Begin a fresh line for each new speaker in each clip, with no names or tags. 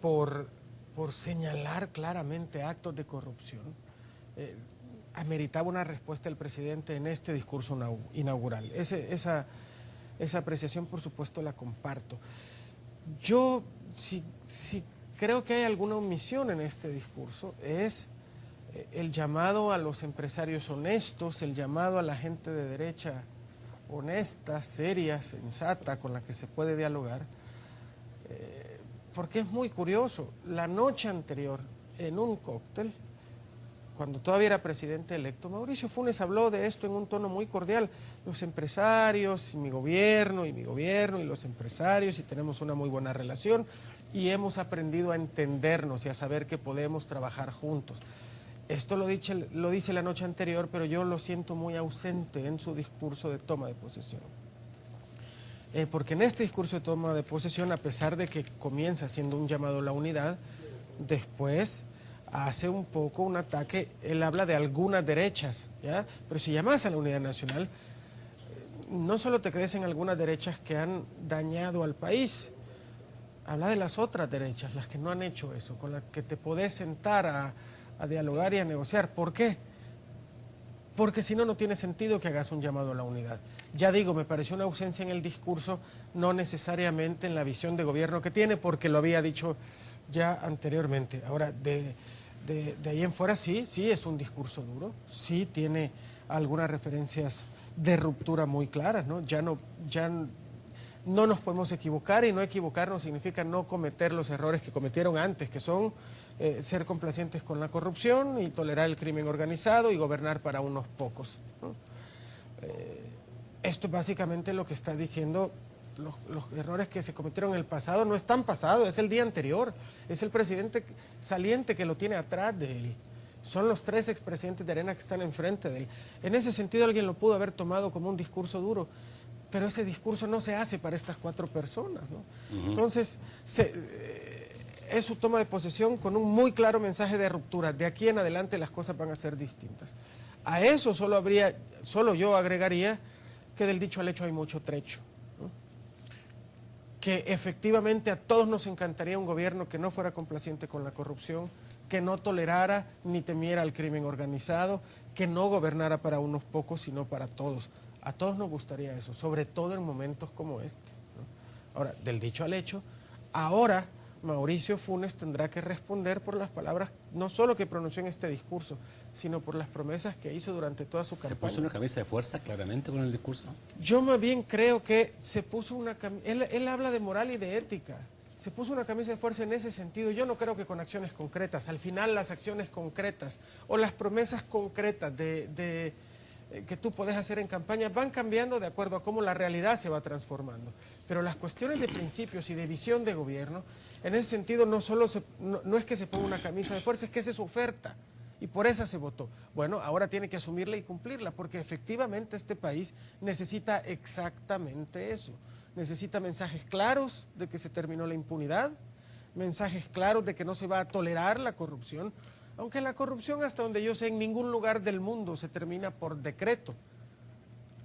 por, por señalar claramente actos de corrupción, ameritaba una respuesta del presidente en este discurso inaugural. Esa apreciación, por supuesto, la comparto. Yo, si creo que hay alguna omisión en este discurso, es el llamado a los empresarios honestos, el llamado a la gente de derecha honesta, seria, sensata, con la que se puede dialogar, porque es muy curioso. La noche anterior, en un cóctel, cuando todavía era presidente electo, Mauricio Funes habló de esto en un tono muy cordial. Los empresarios, y mi gobierno, y los empresarios, y tenemos una muy buena relación, y hemos aprendido a entendernos y a saber que podemos trabajar juntos. Esto lo dice la noche anterior, pero yo lo siento muy ausente en su discurso de toma de posesión. Porque en este discurso de toma de posesión, a pesar de que comienza siendo un llamado a la unidad, después hace un poco un ataque. Él habla de algunas derechas, ¿ya? Pero si llamas a la unidad nacional, no solo te quedes en algunas derechas que han dañado al país, habla de las otras derechas, las que no han hecho eso, con las que te podés sentar a dialogar y a negociar. ¿Por qué? Porque si no, no tiene sentido que hagas un llamado a la unidad. Ya digo, me pareció una ausencia en el discurso, no necesariamente en la visión de gobierno que tiene, porque lo había dicho ya anteriormente. Ahora, de ahí en fuera sí es un discurso duro, sí tiene algunas referencias de ruptura muy claras, ¿no? Ya no nos podemos equivocar, y no equivocarnos significa no cometer los errores que cometieron antes, que son ser complacientes con la corrupción y tolerar el crimen organizado y gobernar para unos pocos, ¿no? Esto es básicamente lo que está diciendo. Los errores que se cometieron en el pasado no están pasados, es el día anterior, es el presidente saliente que lo tiene atrás de él. Son los 3 expresidentes de Arena que están enfrente de él. En ese sentido, alguien lo pudo haber tomado como un discurso duro, pero ese discurso no se hace para estas 4 personas, ¿no? Entonces, es su toma de posesión con un muy claro mensaje de ruptura. De aquí en adelante las cosas van a ser distintas. A eso solo yo agregaría que del dicho al hecho hay mucho trecho, ¿no? Que efectivamente a todos nos encantaría un gobierno que no fuera complaciente con la corrupción, que no tolerara ni temiera al crimen organizado, que no gobernara para unos pocos, sino para todos. A todos nos gustaría eso, sobre todo en momentos como este, ¿no? Ahora, del dicho al hecho, ahora Mauricio Funes tendrá que responder por las palabras, no solo que pronunció en este discurso, sino por las promesas que hizo durante toda su campaña.
¿Se puso una camisa de fuerza claramente con el discurso?
Yo más bien creo que se puso una camisa, él habla de moral y de ética, se puso una camisa de fuerza en ese sentido. Yo no creo que con acciones concretas. Al final las acciones concretas o las promesas concretas que tú puedes hacer en campaña van cambiando de acuerdo a cómo la realidad se va transformando. Pero las cuestiones de principios y de visión de gobierno, en ese sentido no es que se ponga una camisa de fuerza, es que esa es su oferta. Y por esa se votó. Bueno, ahora tiene que asumirla y cumplirla, porque efectivamente este país necesita exactamente eso. Necesita mensajes claros de que se terminó la impunidad, mensajes claros de que no se va a tolerar la corrupción, aunque la corrupción, hasta donde yo sé, en ningún lugar del mundo se termina por decreto.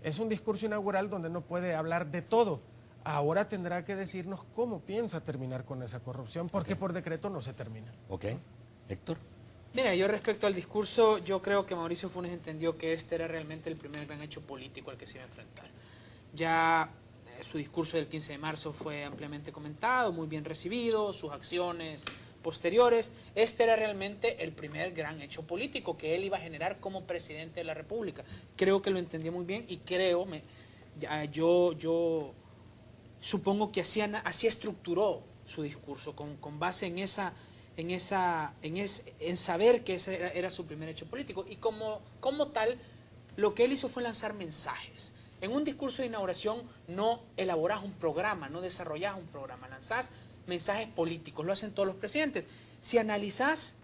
Es un discurso inaugural donde no puede hablar de todo. Ahora tendrá que decirnos cómo piensa terminar con esa corrupción, porque por decreto no se termina.
Ok. Héctor.
Mira, yo respecto al discurso, yo creo que Mauricio Funes entendió que este era realmente el primer gran hecho político al que se iba a enfrentar. Ya su discurso del 15 de marzo fue ampliamente comentado, muy bien recibido, sus acciones posteriores. Este era realmente el primer gran hecho político que él iba a generar como presidente de la República. Creo que lo entendió muy bien y yo supongo que así estructuró su discurso, con base en saber que ese era su primer hecho político, y como tal, lo que él hizo fue lanzar mensajes. En un discurso de inauguración no elaborás un programa, no desarrollás un programa, lanzás mensajes políticos, lo hacen todos los presidentes. Si analizás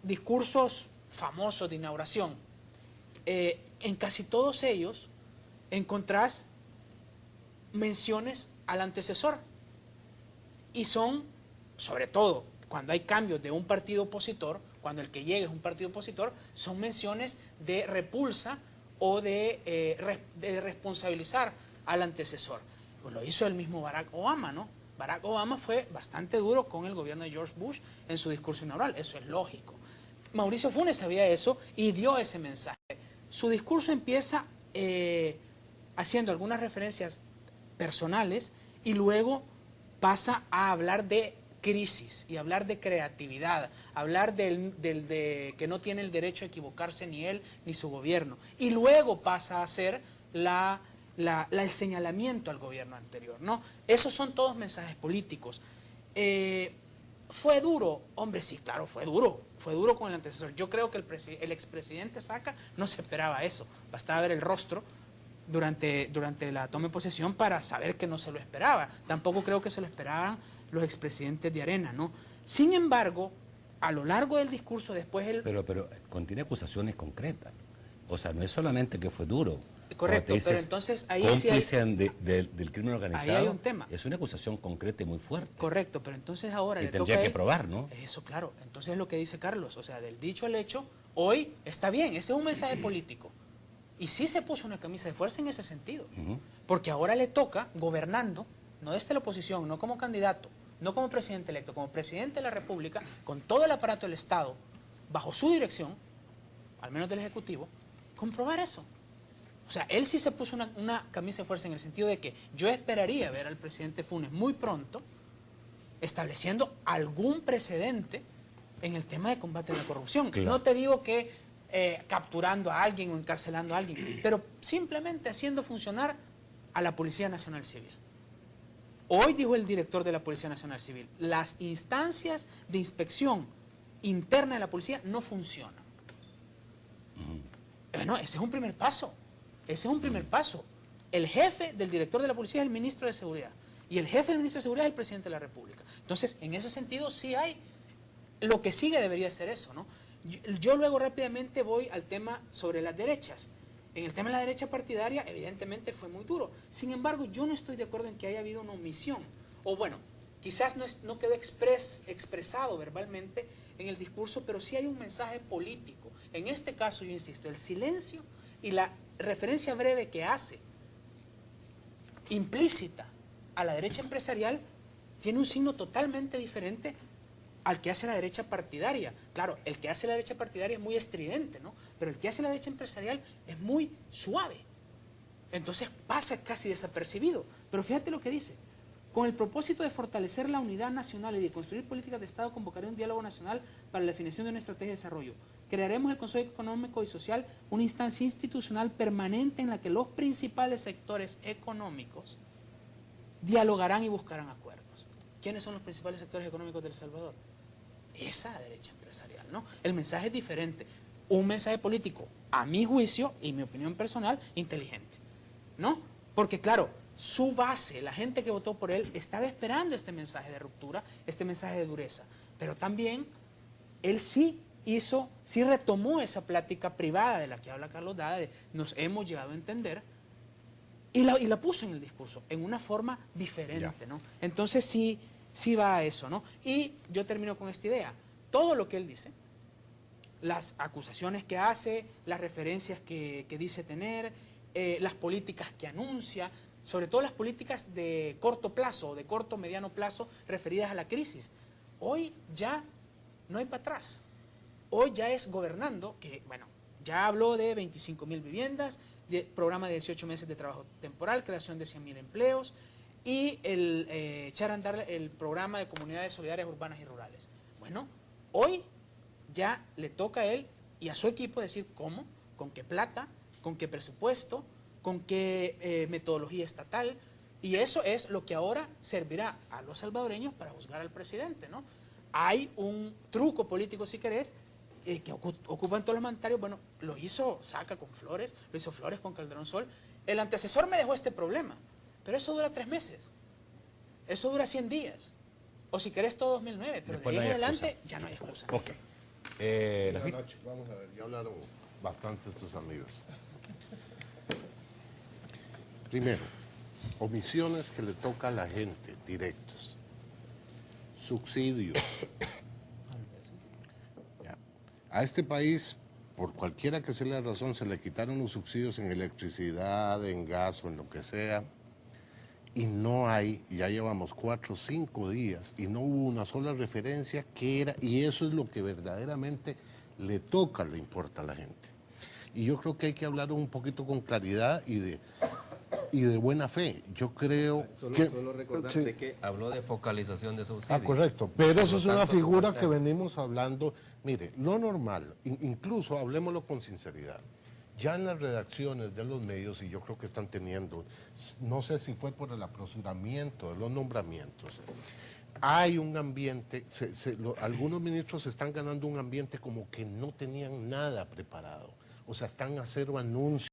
discursos famosos de inauguración, en casi todos ellos encontrás menciones al antecesor, y son, sobre todo, cuando hay cambios de un partido opositor, cuando el que llega es un partido opositor, son menciones de repulsa o de responsabilizar al antecesor. Pues lo hizo el mismo Barack Obama, ¿no? Barack Obama fue bastante duro con el gobierno de George Bush en su discurso inaugural, eso es lógico. Mauricio Funes sabía eso y dio ese mensaje. Su discurso empieza haciendo algunas referencias personales y luego pasa a hablar de crisis y hablar de creatividad, hablar de que no tiene el derecho a equivocarse ni él ni su gobierno. Y luego pasa a hacer el señalamiento al gobierno anterior, ¿no? Esos son todos mensajes políticos. ¿Fue duro? Hombre, sí, claro, fue duro con el antecesor. Yo creo que el expresidente Saca no se esperaba eso, bastaba ver el rostro durante la toma de posesión para saber que no se lo esperaba. Tampoco creo que se lo esperaban los expresidentes de Arena, ¿no? Sin embargo, a lo largo del discurso después él...
Pero contiene acusaciones concretas. O sea, no es solamente que fue duro.
Correcto, pero entonces ahí sí hay...
del crimen organizado.
Ahí hay un tema.
Es una acusación concreta y muy fuerte.
Correcto, pero entonces ahora...
Y tendría que probar, ¿no?
Eso, claro. Entonces es lo que dice Carlos. O sea, del dicho al hecho, hoy está bien. Ese es un mensaje político. Y sí se puso una camisa de fuerza en ese sentido. Porque ahora le toca, gobernando, no desde la oposición, no como candidato, no como presidente electo, como presidente de la República, con todo el aparato del Estado, bajo su dirección, al menos del Ejecutivo, comprobar eso. O sea, él sí se puso una camisa de fuerza en el sentido de que yo esperaría ver al presidente Funes muy pronto estableciendo algún precedente en el tema de combate a la corrupción.
Claro.
No te digo que capturando a alguien o encarcelando a alguien, pero simplemente haciendo funcionar a la Policía Nacional Civil. Hoy dijo el director de la Policía Nacional Civil, las instancias de inspección interna de la policía no funcionan. Bueno, ese es un primer paso. Ese es un primer paso. El jefe del director de la policía es el ministro de Seguridad. Y el jefe del ministro de Seguridad es el presidente de la República. Entonces, en ese sentido, sí hay... Lo que sigue debería ser eso, ¿no? Yo luego rápidamente voy al tema sobre las derechas. En el tema de la derecha partidaria, evidentemente fue muy duro. Sin embargo, yo no estoy de acuerdo en que haya habido una omisión. O bueno, quizás no quedó expresado verbalmente en el discurso, pero sí hay un mensaje político. En este caso, yo insisto, el silencio y la referencia breve que hace, implícita, a la derecha empresarial, tiene un signo totalmente diferente al que hace la derecha partidaria. Claro, el que hace la derecha partidaria es muy estridente, ¿no? Pero el que hace la derecha empresarial es muy suave. Entonces pasa casi desapercibido. Pero fíjate lo que dice. Con el propósito de fortalecer la unidad nacional y de construir políticas de Estado, convocaré un diálogo nacional para la definición de una estrategia de desarrollo. Crearemos el Consejo Económico y Social, una instancia institucional permanente en la que los principales sectores económicos dialogarán y buscarán acuerdos. ¿Quiénes son los principales sectores económicos de El Salvador? Esa derecha empresarial, ¿no? El mensaje es diferente. Un mensaje político, a mi juicio y mi opinión personal, inteligente, ¿no? Porque claro, su base, la gente que votó por él, estaba esperando este mensaje de ruptura, este mensaje de dureza. Pero también él sí retomó esa plática privada de la que habla Carlos Dada, de nos hemos llegado a entender, y la puso en el discurso, en una forma diferente, ¿no? Entonces sí va a eso, ¿no? Y yo termino con esta idea. Todo lo que él dice, las acusaciones que hace, las referencias que dice tener, las políticas que anuncia, sobre todo las políticas de corto plazo, de corto mediano plazo, referidas a la crisis. Hoy ya no hay para atrás. Hoy ya es gobernando, que bueno, ya habló de 25.000 viviendas, de programa de 18 meses de trabajo temporal, creación de 100.000 empleos y echar a andar el programa de comunidades solidarias urbanas y rurales. Bueno, hoy ya le toca a él y a su equipo decir cómo, con qué plata, con qué presupuesto, con qué metodología estatal, y eso es lo que ahora servirá a los salvadoreños para juzgar al presidente, ¿no? Hay un truco político, si querés, que ocupan todos los mandatarios. Bueno, lo hizo Saca con Flores, lo hizo Flores con Calderón Sol. El antecesor me dejó este problema, pero eso dura 3 meses, eso dura 100 días, o si querés todo 2009, pero
Después
de ahí en
no hay
adelante
excusa.
ya no hay excusa.
Ok.
Buenas noches. Vamos a ver, ya hablaron bastante tus amigos. Primero, omisiones que le toca a la gente, directos. Subsidios. Ya. A este país, por cualquiera que sea la razón, se le quitaron los subsidios en electricidad, en gas o en lo que sea, y no hay, ya llevamos 4 o 5 días y no hubo una sola referencia que era, y eso es lo que verdaderamente le toca, le importa a la gente. Y yo creo que hay que hablar un poquito con claridad y de buena fe. Yo creo
Solo recordarte que habló de focalización de subsidios.
correcto, pero eso es una
tanto,
figura que venimos hablando. Mire, lo normal, incluso hablemoslo con sinceridad, ya en las redacciones de los medios, y yo creo que están teniendo, no sé si fue por el apresuramiento de los nombramientos, hay un ambiente, algunos ministros están ganando un ambiente como que no tenían nada preparado, o sea, están a cero anuncios.